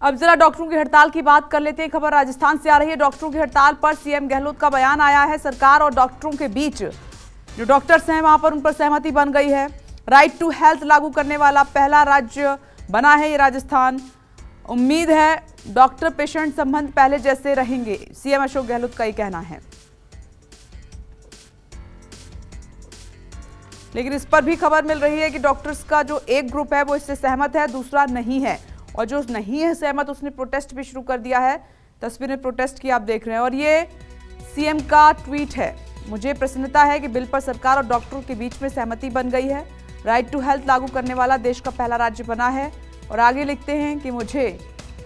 अब जरा डॉक्टरों की हड़ताल की बात कर लेते हैं। खबर राजस्थान से आ रही है। डॉक्टरों की हड़ताल पर सीएम गहलोत का बयान आया है। सरकार और डॉक्टरों के बीच जो डॉक्टर्स हैं वहां पर उन पर सहमति बन गई है। राइट टू हेल्थ लागू करने वाला पहला राज्य बना है ये राजस्थान। उम्मीद है डॉक्टर पेशेंट संबंध पहले जैसे रहेंगे, सीएम अशोक गहलोत का ये कहना है। लेकिन इस पर भी खबर मिल रही है कि डॉक्टर्स का जो एक ग्रुप है वो इससे सहमत है, दूसरा नहीं है, और जो नहीं है सहमत उसने प्रोटेस्ट भी शुरू कर दिया है। तस्वीरें प्रोटेस्ट की आप देख रहे हैं और ये सीएम का ट्वीट है। मुझे प्रसन्नता है कि बिल पर सरकार और डॉक्टरों के बीच में सहमति बन गई है। राइट टू हेल्थ लागू करने वाला देश का पहला राज्य बना है। और आगे लिखते हैं कि मुझे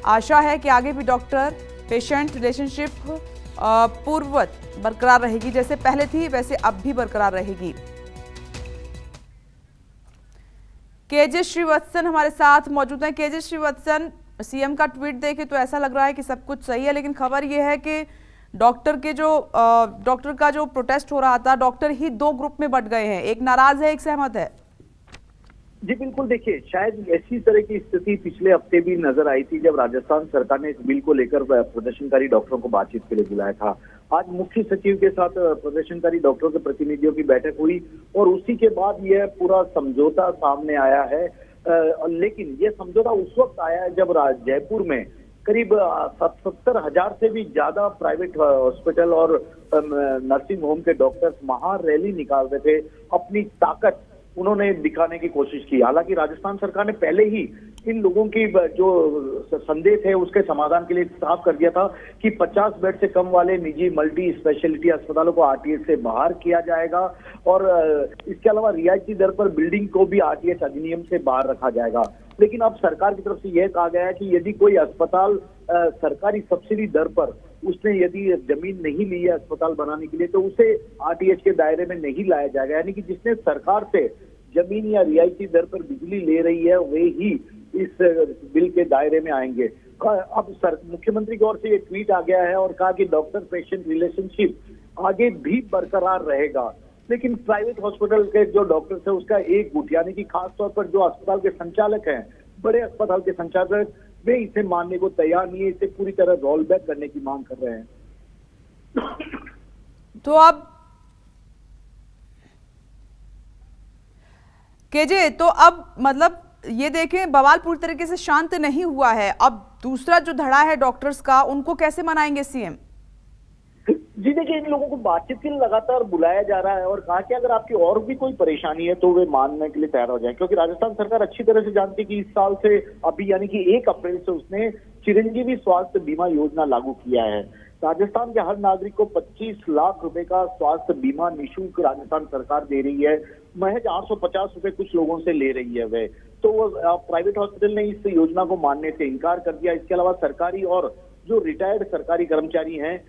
आशा है कि आगे भी डॉक्टर पेशेंट रिलेशनशिप पूर्ववत बरकरार रहेगी, जैसे पहले थी वैसे अब भी बरकरार रहेगी। केजे श्रीवत्सन हमारे साथ मौजूद हैं। केजे श्रीवत्सन, सीएम का ट्वीट देखे तो ऐसा लग रहा है कि सब कुछ सही है, लेकिन खबर यह है कि डॉक्टर का जो प्रोटेस्ट हो रहा था, डॉक्टर ही दो ग्रुप में बंट गए हैं, एक नाराज है एक सहमत है। जी बिल्कुल, देखिए शायद ऐसी तरह की स्थिति पिछले हफ्ते भी नजर आई थी जब राजस्थान सरकार ने इस बिल को लेकर प्रदर्शनकारी डॉक्टरों को बातचीत के लिए बुलाया था। आज मुख्य सचिव के साथ प्रदर्शनकारी डॉक्टरों के प्रतिनिधियों की बैठक हुई और उसी के बाद यह पूरा समझौता सामने आया है। लेकिन यह समझौता उस वक्त आया है जब जयपुर में करीब 70,000 से भी ज्यादा प्राइवेट हॉस्पिटल और नर्सिंग होम के डॉक्टर्स महारैली निकाल रहे थे। अपनी ताकत उन्होंने दिखाने की कोशिश की। हालांकि राजस्थान सरकार ने पहले ही इन लोगों की जो संदेश है उसके समाधान के लिए साफ कर दिया था कि 50 बेड से कम वाले निजी मल्टी स्पेशलिटी अस्पतालों को आरटीएच से बाहर किया जाएगा और इसके अलावा रियायती दर पर बिल्डिंग को भी आरटीएच अधिनियम से बाहर रखा जाएगा। लेकिन अब सरकार की तरफ से यह कहा गया है कि यदि कोई अस्पताल सरकारी सब्सिडी दर पर उसने यदि जमीन नहीं ली है अस्पताल बनाने के लिए तो उसे आरटीएच के दायरे में नहीं लाया जाएगा। यानी कि जिसने सरकार से जमीन या रियायती दर पर बिजली ले रही है वे ही इस बिल के दायरे में आएंगे। अब मुख्यमंत्री की ओर से ये ट्वीट आ गया है और कहा कि डॉक्टर पेशेंट रिलेशनशिप आगे भी बरकरार रहेगा। लेकिन प्राइवेट हॉस्पिटल के जो डॉक्टर्स है उसका एक गुट, यानी कि खासतौर पर जो अस्पताल के संचालक हैं, बड़े अस्पताल के संचालक, वे इसे मानने को तैयार नहीं है। इसे पूरी तरह रोल बैक करने की मांग कर रहे हैं। तो अब केजे, तो अब मतलब ये देखें बवाल पूरी तरीके से शांत नहीं हुआ है। अब दूसरा जो धड़ा है डॉक्टर्स का, उनको कैसे मनाएंगे सीएम? जी देखिए, इन लोगों को बातचीत के लिए लगातार बुलाया जा रहा है और कहा कि अगर आपकी और भी कोई परेशानी है तो वे मानने के लिए तैयार हो जाएं, क्योंकि राजस्थान सरकार अच्छी तरह से जानती है कि इस साल से अभी यानी कि 1 अप्रैल से उसने चिरंजीवी स्वास्थ्य बीमा योजना लागू किया है। राजस्थान के हर नागरिक को 25 लाख रुपए का स्वास्थ्य बीमा निःशुल्क राजस्थान सरकार दे रही है। महज 850 रुपए कुछ लोगों से ले रही है वे। तो प्राइवेट हॉस्पिटल ने इस योजना को मानने से इनकार कर दिया। इसके अलावा सरकारी और जो रिटायर्ड सरकारी कर्मचारी हैं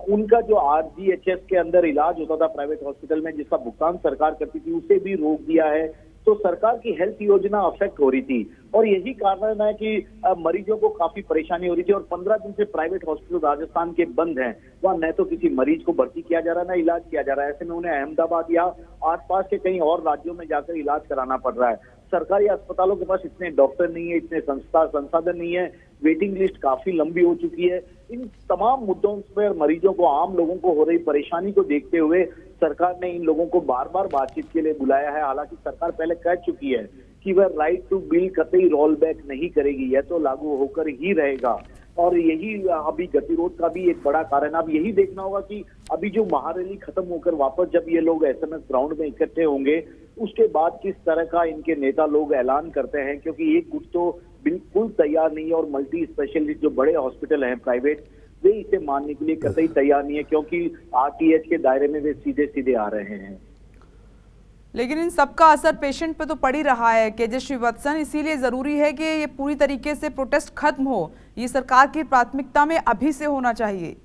उनका जो आरजीएचएस के अंदर इलाज होता था प्राइवेट हॉस्पिटल में, जिसका भुगतान सरकार करती थी, उसे भी रोक दिया है। तो सरकार की हेल्थ योजना अफेक्ट हो रही थी और यही कारण है कि मरीजों को काफी परेशानी हो रही थी। और 15 दिन से प्राइवेट हॉस्पिटल राजस्थान के बंद हैं। वहां न तो किसी मरीज को भर्ती किया जा रहा है, न इलाज किया जा रहा है। ऐसे में उन्हें अहमदाबाद या आसपास के कई और राज्यों में जाकर इलाज कराना पड़ रहा है। सरकारी अस्पतालों के पास इतने डॉक्टर नहीं है, इतने संसाधन नहीं है, वेटिंग लिस्ट काफी लंबी हो चुकी है। इन तमाम मुद्दों पर मरीजों को, आम लोगों को हो रही परेशानी को देखते हुए सरकार ने इन लोगों को बार बार बातचीत के लिए बुलाया है। हालांकि सरकार पहले कह चुकी है कि वह राइट टू बिल कतई रोल बैक नहीं करेगी, यह तो लागू होकर ही रहेगा। और यही अभी गतिरोध का भी एक बड़ा कारण। अब यही देखना होगा कि अभी जो महारैली खत्म होकर वापस जब ये लोग एसएमएस ग्राउंड में इकट्ठे होंगे उसके बाद किस तरह का इनके नेता लोग ऐलान करते हैं, क्योंकि एक गुट तो बिल्कुल तैयार नहीं है और मल्टी स्पेशलिस्ट जो बड़े हॉस्पिटल हैं प्राइवेट, वे इसे मानने के लिए कतई तैयार नहीं है, क्योंकि आरटीएच के दायरे में वे सीधे सीधे आ रहे हैं। लेकिन इन सबका असर पेशेंट पे तो पड़ ही रहा है केजे श्रीवत्सन, इसीलिए जरूरी है कि ये पूरी तरीके से प्रोटेस्ट खत्म हो। ये सरकार की प्राथमिकता में अभी से होना चाहिए।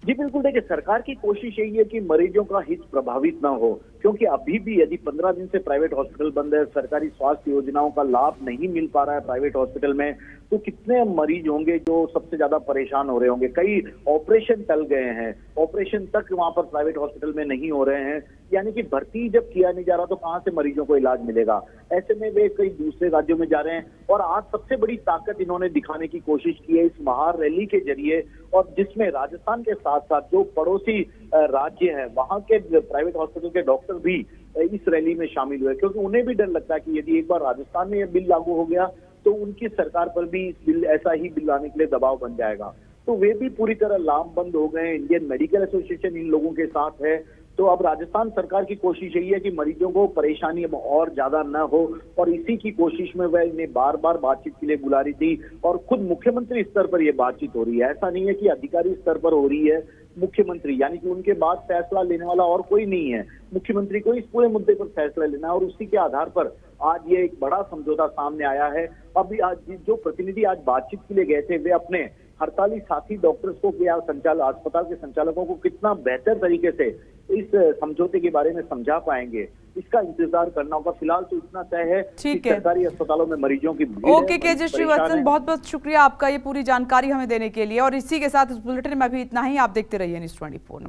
जी बिल्कुल, देखिए सरकार की कोशिश यही है कि मरीजों का हित प्रभावित ना हो, क्योंकि अभी भी यदि 15 दिन से प्राइवेट हॉस्पिटल बंद है, सरकारी स्वास्थ्य योजनाओं का लाभ नहीं मिल पा रहा है प्राइवेट हॉस्पिटल में, तो कितने मरीज होंगे जो सबसे ज्यादा परेशान हो रहे होंगे। कई ऑपरेशन टल गए हैं, ऑपरेशन तक वहां पर प्राइवेट हॉस्पिटल में नहीं हो रहे हैं। यानी कि भर्ती जब किया नहीं जा रहा तो कहां से मरीजों को इलाज मिलेगा। ऐसे में वे कई दूसरे राज्यों में जा रहे हैं और आज सबसे बड़ी ताकत इन्होंने दिखाने की कोशिश की है इस महार रैली के जरिए, और जिसमें राजस्थान के साथ साथ जो पड़ोसी राज्य है वहां के प्राइवेट हॉस्पिटल के डॉक्टर भी इस रैली में शामिल हुए, क्योंकि उन्हें भी डर लगता है कि यदि एक बार राजस्थान में यह बिल लागू हो गया तो उनकी सरकार पर भी इस बिल ऐसा ही बिल लाने के लिए दबाव बन जाएगा। तो वे भी पूरी तरह लामबंद हो गए। इंडियन मेडिकल एसोसिएशन इन लोगों के साथ है। तो अब राजस्थान सरकार की कोशिश यही है कि मरीजों को परेशानी अब और ज्यादा न हो, और इसी की कोशिश में वह इन्हें बार बार बातचीत के लिए बुला रही थी, और खुद मुख्यमंत्री स्तर पर यह बातचीत हो रही है। ऐसा नहीं है कि अधिकारी स्तर पर हो रही है, मुख्यमंत्री यानी कि उनके बाद फैसला लेने वाला और कोई नहीं है, मुख्यमंत्री को इस पूरे मुद्दे पर फैसला लेना है, और उसी के आधार पर आज ये एक बड़ा समझौता सामने आया है। अभी आज जो प्रतिनिधि आज बातचीत के लिए गए थे वे अपने हड़ताली साथी डॉक्टर्स को या अस्पताल के संचालकों को कितना बेहतर तरीके से इस समझौते के बारे में समझा पाएंगे, इसका इंतजार करना होगा। फिलहाल तो इतना तय है कि सरकारी अस्पतालों में मरीजों की भीड़ है। ओके केजे श्रीवास्तव, बहुत बहुत शुक्रिया आपका ये पूरी जानकारी हमें देने के लिए, और इसी के साथ इस बुलेटिन में भी इतना ही। आप देखते रहिए न्यूज़ 24।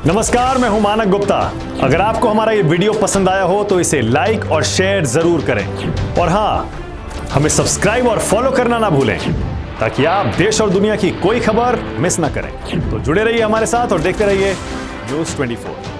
नमस्कार, मैं हूं मानक गुप्ता। अगर आपको हमारा ये वीडियो पसंद आया हो तो इसे लाइक और शेयर जरूर करें, और हाँ, हमें सब्सक्राइब और फॉलो करना ना भूलें ताकि आप देश और दुनिया की कोई खबर मिस ना करें। तो जुड़े रहिए हमारे साथ और देखते रहिए न्यूज़ 24।